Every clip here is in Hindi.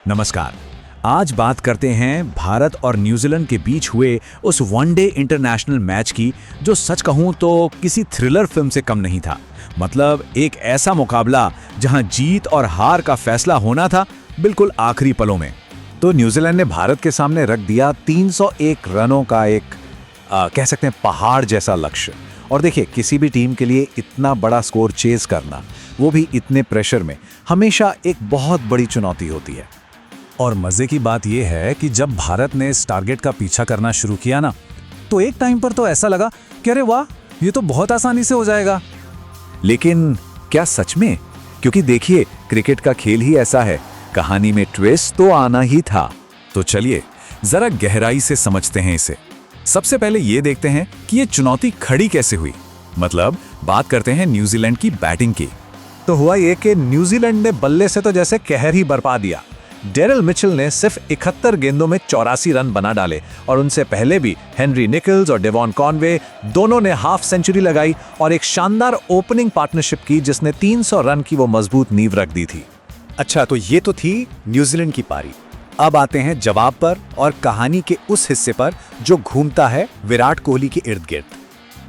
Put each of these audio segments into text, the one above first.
नमस्कार। आज बात करते हैं भारत और न्यूजीलैंड के बीच हुए उस वनडे इंटरनेशनल मैच की, जो सच कहूं तो किसी थ्रिलर फिल्म से कम नहीं था। मतलब एक ऐसा मुकाबला जहां जीत और हार का फैसला होना था बिल्कुल आखिरी पलों में। तो न्यूजीलैंड ने भारत के सामने रख दिया 301 रनों का एक कह सकते हैं पहाड़ जैसा लक्ष्य। और देखिए, किसी भी टीम के लिए इतना बड़ा स्कोर चेज करना, वो भी इतने प्रेशर में, हमेशा एक बहुत बड़ी चुनौती होती है। और मजे की बात यह है कि जब भारत ने इस टारगेट का पीछा करना शुरू किया ना, तो एक टाइम पर तो ऐसा लगा कि अरे वाह, ये तो बहुत आसानी से हो जाएगा। लेकिन क्या सच में? क्योंकि देखिए, क्रिकेट का खेल ही ऐसा है, कहानी में ट्विस्ट तो आना ही था। तो चलिए जरा गहराई से समझते हैं इसे। सबसे पहले ये देखते हैं कि ये चुनौती खड़ी कैसे हुई। मतलब बात करते हैं न्यूजीलैंड की बैटिंग की। तो हुआ ये कि न्यूजीलैंड ने बल्ले से तो जैसे कहर ही बरपा दिया। डेरिल मिचेल ने सिर्फ 71 गेंदों में 84 रन बना डाले, और उनसे पहले भी हेनरी निकल्स और डेवॉन कॉनवे दोनों ने हाफ सेंचुरी लगाई और एक शानदार ओपनिंग पार्टनरशिप की जिसने 300 रन की वो मजबूत नींव रख दी थी। अच्छा, तो ये तो थी न्यूजीलैंड की पारी। अब आते हैं जवाब पर और कहानी के उस हिस्से पर जो घूमता है विराट कोहली के इर्द गिर्द।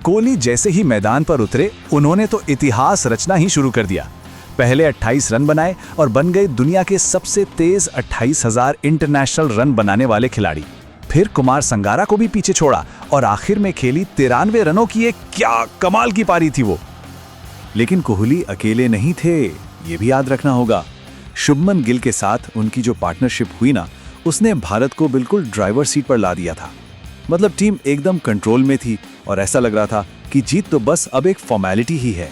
कोहली जैसे ही मैदान पर उतरे, उन्होंने तो इतिहास रचना ही शुरू कर दिया। पहले 28 रन बनाए और बन गए दुनिया के सबसे तेज 28,000 इंटरनेशनल रन बनाने वाले खिलाड़ी। फिर कुमार संगारा को भी पीछे छोड़ा और आखिर में खेली 93 रनों की एक क्या कमाल की पारी थी वो। लेकिन कोहली अकेले नहीं थे, ये भी याद रखना होगा। शुभमन गिल के साथ उनकी जो पार्टनरशिप हुई ना, उसने भारत को बिल्कुल ड्राइवर सीट पर ला दिया था। मतलब टीम एकदम कंट्रोल में थी और ऐसा लग रहा था कि जीत तो बस अब एक फॉर्मेलिटी ही है।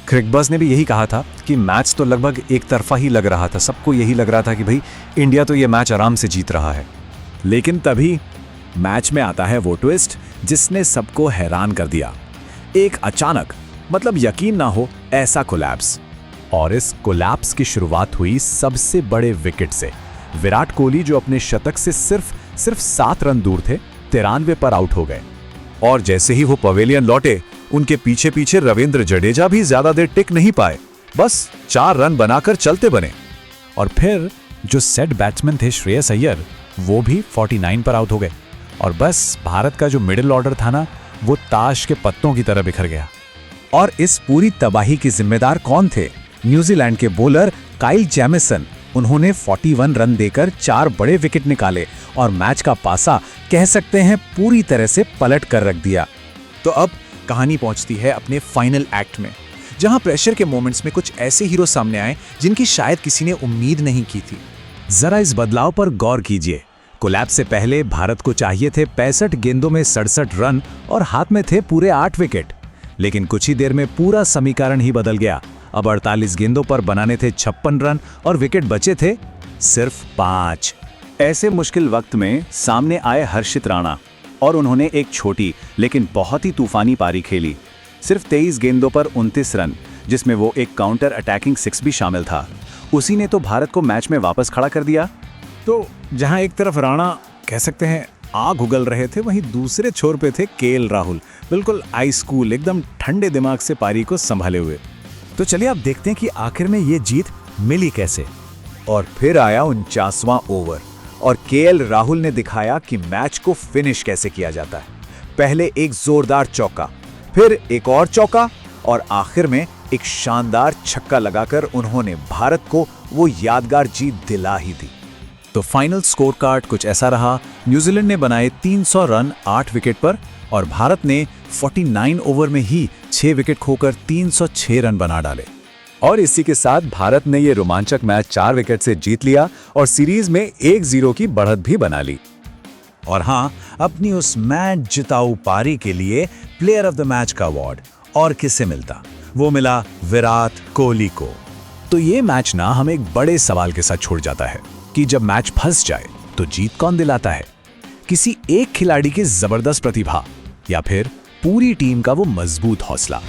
क्रिकबज़ ने भी यही कहा था कि मैच तो लगभग एक तरफा ही लग रहा था। सबको यही लग रहा था कि भाई इंडिया तो ये मैच आराम से जीत रहा है। लेकिन तभी मैच में आता है वो ट्विस्ट जिसने सबको हैरान कर दिया। एक अचानक, मतलब यकीन ना हो ऐसा कोलैप्स। और इस कोलैप्स की शुरुआत हुई सबसे बड़े विकेट से। विराट कोहली, जो अपने शतक से सिर्फ 7 रन दूर थे, 93 पर आउट हो गए। और जैसे ही वो पवेलियन लौटे, उनके पीछे पीछे रविंद्र जडेजा भी ज्यादा देर टिक नहीं पाए, बस 4 रन बनाकर चलते बने। और फिर जो सेट बैट्समैन थे श्रेयस अय्यर, वो भी 49 पर आउट हो गए। और बस भारत का जो मिडिल ऑर्डर था ना, वो ताश के पत्तों की तरह बिखर गया। और इस पूरी तबाही के जिम्मेदार कौन थे? न्यूजीलैंड के बॉलर काइल जैमिसन। उन्होंने 41 रन देकर 4 बड़े विकेट निकाले और मैच का पासा कह सकते हैं पूरी तरह से पलट कर रख दिया। तो अब कहानी पहुंचती है अपने फाइनल एक्ट में, जहां प्रेशर के मोमेंट्स में कुछ ऐसे हीरो सामने आए जिनकी शायद किसी ने उम्मीद नहीं की थी। जरा इस बदलाव पर गौर कीजिए। कोलैप्स से पहले भारत को चाहिए थे 65 गेंदों में 67 रन और हाथ में थे पूरे 8 विकेट। लेकिन कुछ ही देर में पूरा समीकरण ही बदल गया। अब 48 गेंदों पर बनाने थे 56 रन और विकेट बचे थे सिर्फ 5। ऐसे मुश्किल वक्त में सामने आए हर्षित राणा और उन्होंने एक छोटी लेकिन बहुत ही तूफानी पारी खेली। सिर्फ 23 गेंदों पर 29 रन, जिसमें वो एक काउंटर अटैकिंग 6 भी शामिल था। उसी ने तो भारत को मैच में वापस खड़ा कर दिया। तो जहां एक तरफ राणा कह सकते हैं आग उगल रहे थे, वहीं दूसरे छोर पे थे केएल राहुल, बिल्कुल आइस कूल, एकदम ठंडे दिमाग से पारी को संभाले हुए। तो चलिए अब देखते हैं कि आखिर में ये जीत मिली कैसे। और फिर आया 49वां ओवर और केएल राहुल ने दिखाया कि मैच को फिनिश कैसे किया जाता है। पहले एक जोरदार चौका, फिर एक और चौका और आखिर में एक शानदार छक्का लगाकर उन्होंने भारत को वो यादगार जीत दिला ही दी। तो फाइनल स्कोर कार्ड कुछ ऐसा रहा। न्यूजीलैंड ने बनाए 300 रन 8 विकेट पर और भारत ने 49 ओवर में ही 6 विकेट खोकर 306 रन बना डाले। और इसी के साथ भारत ने ये रोमांचक मैच 4 विकेट से जीत लिया और सीरीज में 1-0 की बढ़त भी बना ली। और हाँ, अपनी उस मैच जिताऊ पारी के लिए प्लेयर ऑफ द मैच का अवार्ड और किसे मिलता? वो मिला विराट कोहली को। तो ये मैच ना हमें एक बड़े सवाल के साथ छोड़ जाता है कि जब मैच फंस जाए तो जीत कौन दिलाता है? किसी एक खिलाड़ी की जबरदस्त प्रतिभा या फिर पूरी टीम का वो मजबूत हौसला?